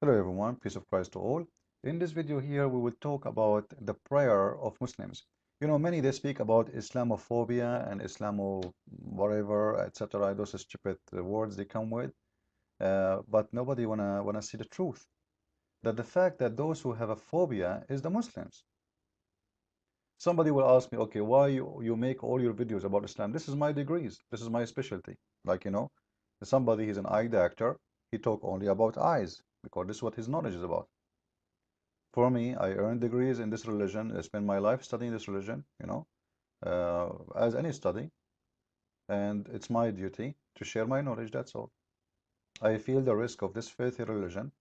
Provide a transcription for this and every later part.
Hello everyone, peace of Christ to all. In this video here, we will talk about the prayer of Muslims. You know, many they speak about Islamophobia and Islamo whatever, etc. Those stupid words they come with, but nobody wanna see the truth. That the fact that those who have a phobia is the Muslims. Somebody will ask me, okay, why you make all your videos about Islam? This is my degrees. This is my specialty. Like, you know, somebody he's an eye doctor, he talk only about eyes because this is what his knowledge is about. For me, I earned degrees in this religion. I spent my life studying this religion, you know, as any study, and it's my duty to share my knowledge, that's all. I feel the risk of this filthy religion,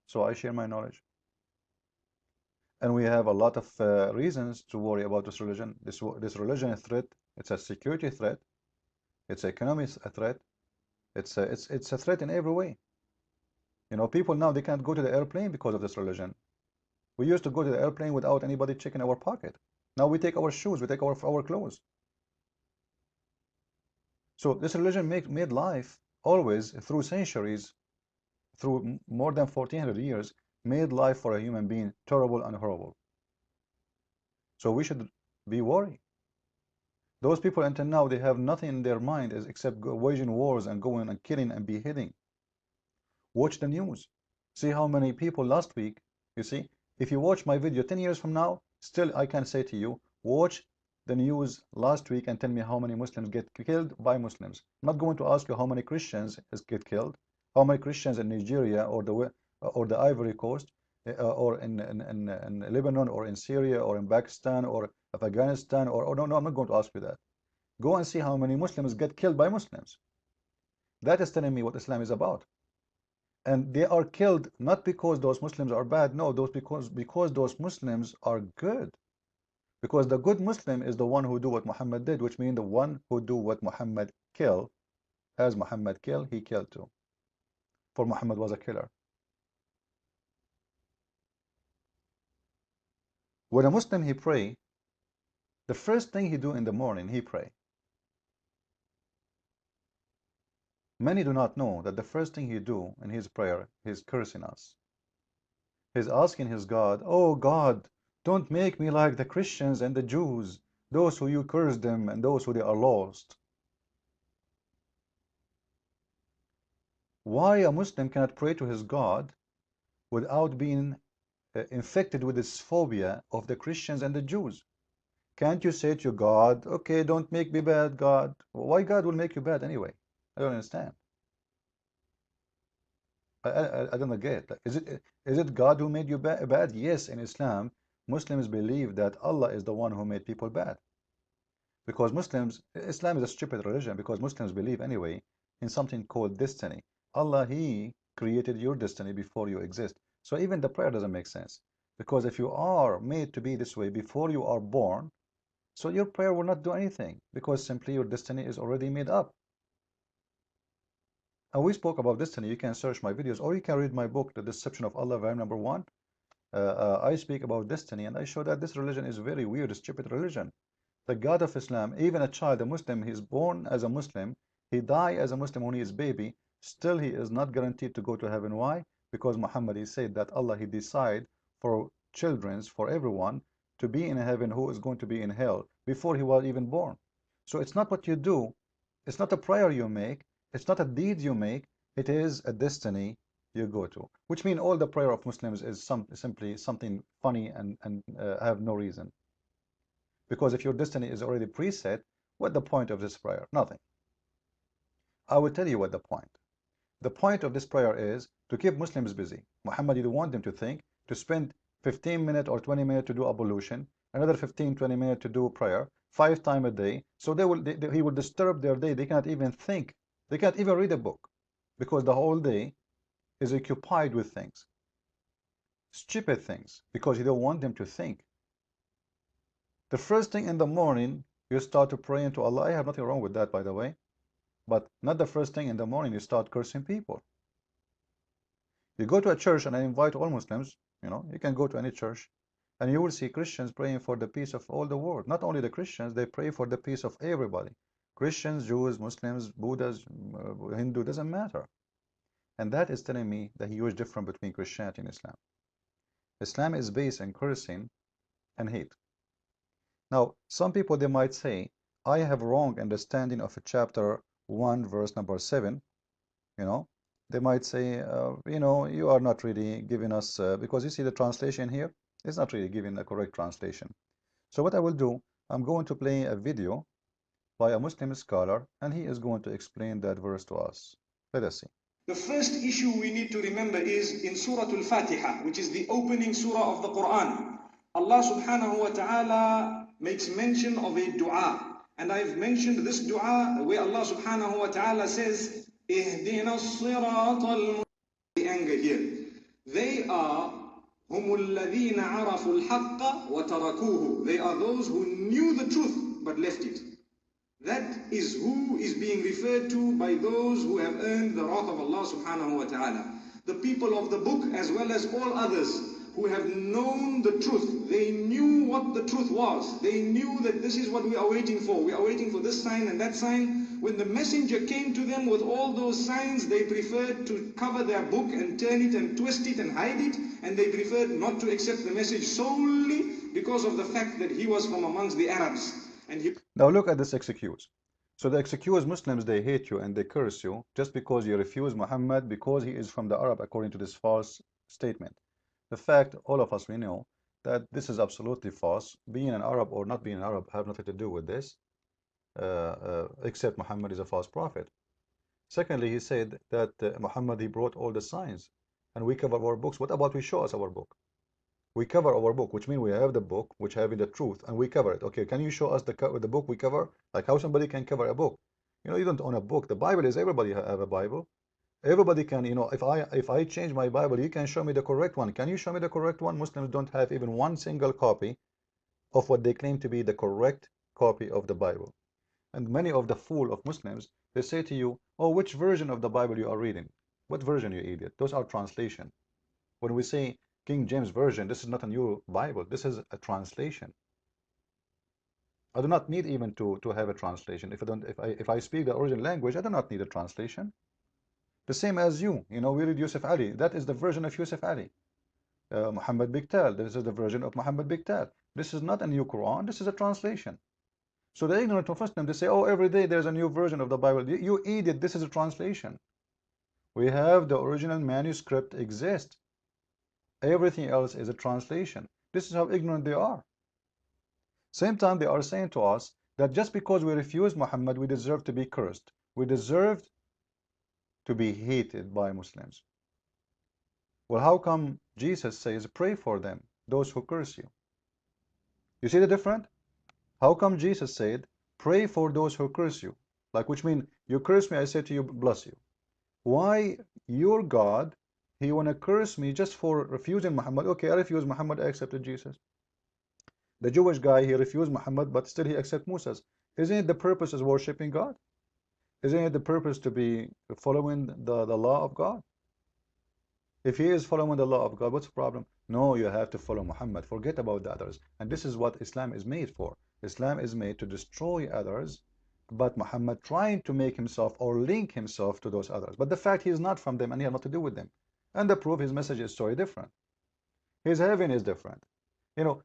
so I share my knowledge. And we have a lot of reasons to worry about this religion. This religion is a threat. It's a security threat. It's an economic threat. It's a threat in every way. You know, people now, they can't go to the airplane because of this religion. We used to go to the airplane without anybody checking our pocket. Now we take our shoes, we take our clothes. So this religion made life always, through centuries, through more than 1400 years, made life for a human being terrible and horrible. So we should be worried. Those people until now, they have nothing in their mind except waging wars and going and killing and beheading. Watch the news. See how many people last week, you see, if you watch my video 10 years from now, still I can say to you, watch the news last week and tell me how many Muslims get killed by Muslims. I'm not going to ask you how many Christians get killed, how many Christians in Nigeria or the Ivory Coast, or in Lebanon or in Syria or in Pakistan or Afghanistan, or no, I'm not going to ask you that. Go and see how many Muslims get killed by Muslims. That is telling me what Islam is about. And they are killed not because those Muslims are bad, no, because those Muslims are good. Because the good Muslim is the one who do what Muhammad did, which means the one who do what Muhammad kill. As Muhammad kill, he killed too. For Muhammad was a killer. When a Muslim he pray, the first thing he do in the morning, he pray. Many do not know that the first thing he do in his prayer, he's cursing us. He's asking his God, oh God, don't make me like the Christians and the Jews, those who you curse them and those who they are lost. Why a Muslim cannot pray to his God without being infected with this phobia of the Christians and the Jews? Can't you say to God, okay, don't make me bad, God? Why God will make you bad anyway? I don't understand. I don't get it. Is it God who made you bad? Yes, in Islam, Muslims believe that Allah is the one who made people bad. Because Islam is a stupid religion because Muslims believe anyway in something called destiny. Allah, He created your destiny before you exist. So even the prayer doesn't make sense. Because if you are made to be this way before you are born, so your prayer will not do anything because simply your destiny is already made up. And we spoke about destiny. You can search my videos or you can read my book, The Deception of Allah, volume number 1. I speak about destiny and I show that this religion is very weird, stupid religion. The God of Islam, even a child, a Muslim, he is born as a Muslim, he dies as a Muslim when he is baby, still he is not guaranteed to go to heaven. Why? Because Muhammad, he said that Allah, he decide for children's, for everyone, to be in heaven who is going to be in hell before he was even born. So it's not what you do, it's not a prayer you make, it's not a deed you make, it is a destiny you go to. Which means all the prayer of Muslims is simply something funny and have no reason. Because if your destiny is already preset, what the point of this prayer? Nothing. I will tell you what the point. The point of this prayer is to keep Muslims busy. Muhammad didn't want them to think, to spend 15 minutes or 20 minutes to do ablution, another 15-20 minutes to do prayer, 5 times a day. So he will disturb their day. They cannot even think. They can't even read a book because the whole day is occupied with things. Stupid things, because you don't want them to think. The first thing in the morning, you start to pray to Allah. I have nothing wrong with that, by the way. But not the first thing in the morning you start cursing people. You go to a church, and I invite all Muslims, you know, you can go to any church, and you will see Christians praying for the peace of all the world. Not only the Christians, they pray for the peace of everybody. Christians, Jews, Muslims, Buddhas, Hindu, doesn't matter. And that is telling me the huge difference between Christianity and Islam. Islam is based on cursing and hate. Now, some people, they might say, I have wrong understanding of chapter 1, verse number 7. They might say, you are not really giving us, because you see the translation here, it's not really giving the correct translation. So what I will do, I'm going to play a video by a Muslim scholar, and he is going to explain that verse to us. Let us see. The first issue we need to remember is in Surah Al-Fatiha, which is the opening surah of the Quran. Allah subhanahu wa ta'ala makes mention of a dua. And I've mentioned this dua where Allah subhanahu wa ta'ala says, Ihdina as-sirat al-mustaqim. The anger here. They are هم الذين عرفوا الحق وتركوه. They are those who knew the truth but left it. That is who is being referred to by those who have earned the wrath of Allah subhanahu wa ta'ala. The people of the book as well as all others who have known the truth. They knew what the truth was. They knew that this is what we are waiting for. We are waiting for this sign and that sign. When the messenger came to them with all those signs, they preferred to cover their book and turn it and twist it and hide it. And they preferred not to accept the message solely because of the fact that he was from amongst the Arabs. Now look at this excuse. So the excuse Muslims, they hate you and they curse you just because you refuse Muhammad because he is from the Arab, according to this false statement. The fact, all of us, we know that this is absolutely false. Being an Arab or not being an Arab have nothing to do with this, except Muhammad is a false prophet. Secondly, he said that Muhammad, he brought all the signs and we cover our books. What about we show us our book? We cover our book, which means we have the book, which having the truth, and we cover it. Okay, can you show us the book we cover? Like how somebody can cover a book? You don't own a book. The Bible is, everybody have a Bible. Everybody can, if I change my Bible, you can show me the correct one. Can you show me the correct one? Muslims don't have even one single copy of what they claim to be the correct copy of the Bible. And many of the fool of Muslims, they say to you, oh, which version of the Bible you are reading? What version, you idiot? Those are translation. When we say King James Version, this is not a new Bible, this is a translation. I do not need even to have a translation. If I speak the original language, I do not need a translation. The same as you, we read Yusuf Ali. That is the version of Yusuf Ali. Muhammad Biktal, this is the version of Muhammad Biktal. This is not a new Quran, this is a translation. So the ignorant of Muslims, they say, oh, every day there's a new version of the Bible. You idiot, this is a translation. We have the original manuscript exist. Everything else is a translation. This is how ignorant they are. Same time, they are saying to us that just because we refuse Muhammad, we deserve to be cursed. We deserve to be hated by Muslims. Well, how come Jesus says, pray for them, those who curse you? You see the difference? How come Jesus said, pray for those who curse you? Like, which means, you curse me, I say to you, bless you. Why your God, he want to curse me just for refusing Muhammad? Okay, I refuse Muhammad, I accepted Jesus. The Jewish guy, he refused Muhammad, but still he accepted Moses. Isn't it the purpose is worshiping God? Isn't it the purpose to be following the law of God? If he is following the law of God, what's the problem? No, you have to follow Muhammad. Forget about the others. And this is what Islam is made for. Islam is made to destroy others, but Muhammad trying to make himself or link himself to those others. But the fact he is not from them and he has nothing to do with them. And the proof, his message is so different. His heaven is different.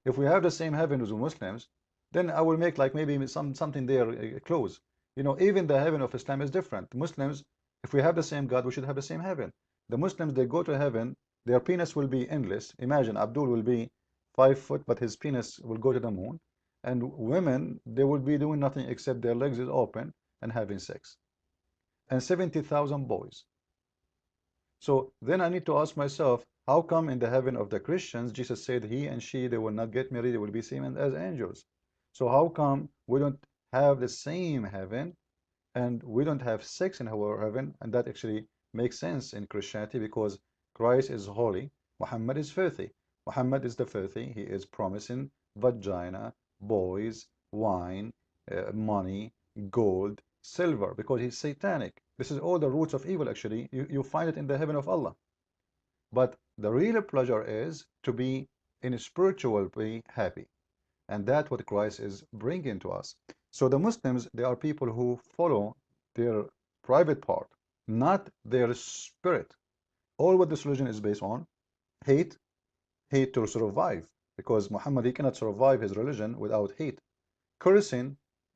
If we have the same heaven as Muslims, then I will make like maybe something there close. Even the heaven of Islam is different. The Muslims, if we have the same God, we should have the same heaven. The Muslims, they go to heaven, their penis will be endless. Imagine Abdul will be 5 foot, but his penis will go to the moon. And women, they will be doing nothing except their legs is open and having sex. And 70,000 boys. So then I need to ask myself, how come in the heaven of the Christians, Jesus said he and she, they will not get married, they will be seen as angels. So how come we don't have the same heaven and we don't have sex in our heaven? And that actually makes sense in Christianity because Christ is holy, Muhammad is filthy. Muhammad is the filthy, he is promising vagina, boys, wine, money, gold, silver, because he's satanic. This is all the roots of evil actually. You find it in the heaven of Allah. But the real pleasure is to be in a spiritual way happy. And that's what Christ is bringing to us. So the Muslims, they are people who follow their private part, not their spirit. All what this religion is based on, hate, hate to survive, because Muhammad, he cannot survive his religion without hate. Cursing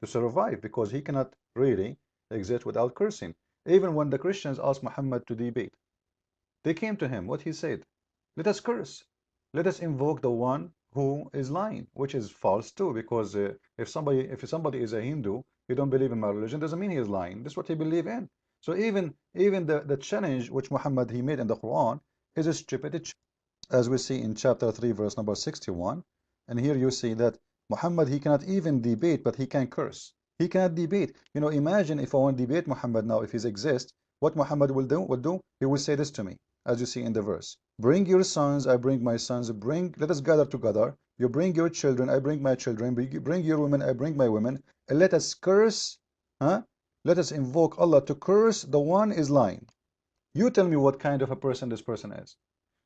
to survive, because he cannot really exist without cursing. Even when the Christians asked Muhammad to debate, they came to him, what he said, let us curse, let us invoke the one who is lying, which is false too, because if somebody is a Hindu, you don't believe in my religion, doesn't mean he is lying. This is what he believe in. So even the challenge which Muhammad he made in the Quran is a stupid, as we see in chapter 3 verse number 61. And here you see that Muhammad, he cannot even debate, but he can curse. He cannot debate. You know, imagine if I want to debate Muhammad now, if he exists, what Muhammad will do, he will say this to me, as you see in the verse. Bring your sons, I bring my sons, let us gather together. You bring your children, I bring my children, bring your women, I bring my women, and let us curse, let us invoke Allah to curse the one is lying. You tell me what kind of a person this person is.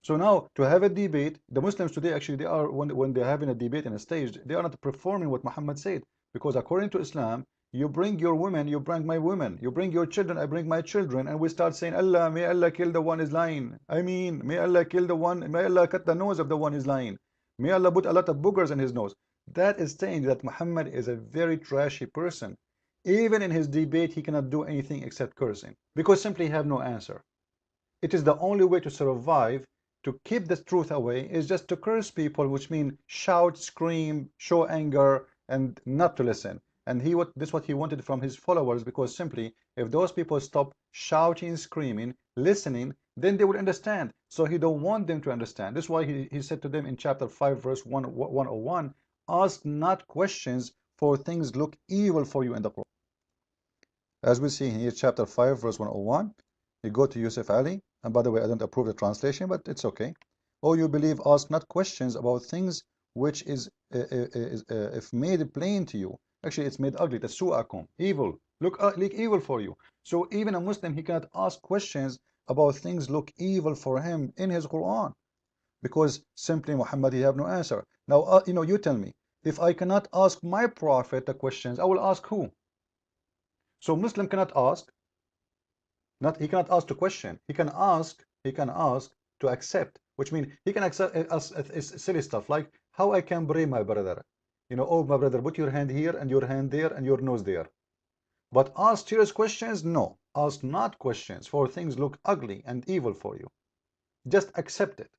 So now, to have a debate, the Muslims today, actually, they are, when they're having a debate in a stage, they are not performing what Muhammad said. Because according to Islam, you bring your women, you bring my women. You bring your children, I bring my children. And we start saying, Allah, may Allah kill the one is lying. I mean, may Allah kill the one, may Allah cut the nose of the one is lying. May Allah put a lot of boogers in his nose. That is saying that Muhammad is a very trashy person. Even in his debate, he cannot do anything except cursing. Because simply have no answer. It is the only way to survive, to keep the truth away, is just to curse people, which means shout, scream, show anger, and not to listen. And this is what he wanted from his followers, because simply, if those people stop shouting, screaming, listening, then they will understand. So he don't want them to understand. This is why he said to them in chapter 5, verse 101, ask not questions, for things look evil for you in the Quran. As we see here, chapter 5, verse 101, you go to Yusuf Ali, and by the way, I don't approve the translation, but it's okay. Oh, you believe, ask not questions about things which is if made plain to you. Actually, it's made ugly. Tasu'akum, evil. Look evil for you. So even a Muslim, he cannot ask questions about things look evil for him in his Quran, because simply Muhammad, he have no answer. Now, you tell me, if I cannot ask my prophet the questions, I will ask who? So Muslim cannot ask. He cannot ask to question. He can ask to accept, which means he can accept silly stuff like how I can pray my brother. Oh my brother, put your hand here and your hand there and your nose there. But ask serious questions, no. Ask not questions, for things look ugly and evil for you. Just accept it.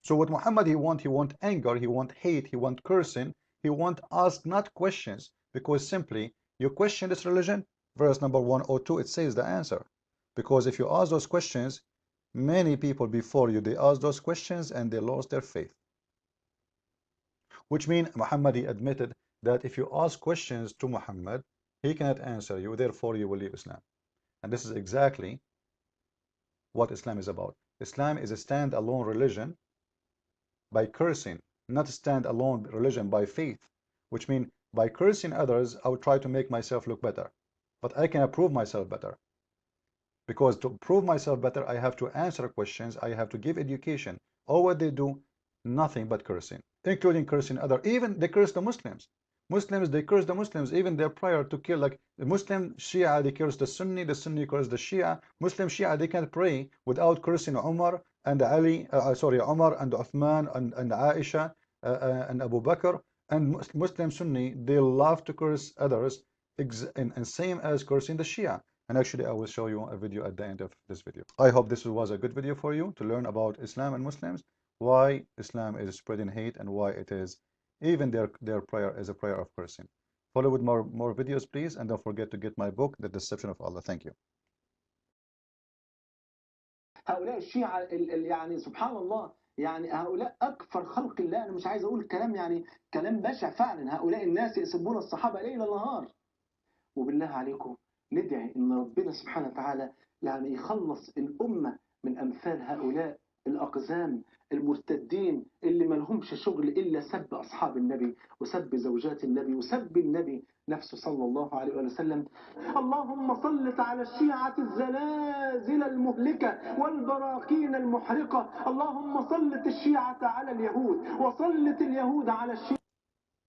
So what Muhammad he want anger, he want hate, he want cursing, he want ask not questions, because simply you question this religion, verse number 102, it says the answer. Because if you ask those questions, many people before you, they asked those questions and they lost their faith. Which means Muhammad, he admitted that if you ask questions to Muhammad, he cannot answer you, therefore you will leave Islam. And this is exactly what Islam is about. Islam is a stand-alone religion by cursing, not a stand-alone religion by faith. Which means by cursing others, I would try to make myself look better. But I can prove myself better. Because to prove myself better, I have to answer questions, I have to give education. All what they do, nothing but cursing, including cursing others. Even they curse the Muslims. They curse the Muslims, even their prayer to kill, like the Muslim Shia, they curse the Sunni curse the Shia. Muslim Shia, they can't pray without cursing Umar and Ali, Umar and Uthman and Aisha and Abu Bakr. And Muslim Sunni, they love to curse others, and same as cursing the Shia. And actually, I will show you a video at the end of this video. I hope this was a good video for you to learn about Islam and Muslims, why Islam is spreading hate, and why it is even their prayer is a prayer of cursing. Follow with more videos, please, and don't forget to get my book, The Deception of Allah. Thank you. هؤلاء الشيعة يعني سبحان الله، يعني هؤلاء أكفر خلق الله. أنا مش عايز أقول كلام، يعني كلام بشع فعلا. هؤلاء الناس يسبون الصحابة ليل نهار. وبالله عليكم ندعي ان ربنا سبحانه وتعالى يعني يخلص الامه من امثال هؤلاء الاقزام المرتدين اللي ما لهمش شغل الا سب اصحاب النبي وسب زوجات النبي وسب النبي نفسه صلى الله عليه وسلم. اللهم سلط على الشيعة الزلازل المهلكة والبراكين المحرقة. اللهم سلط الشيعة على اليهود وسلط اليهود على الشيعة.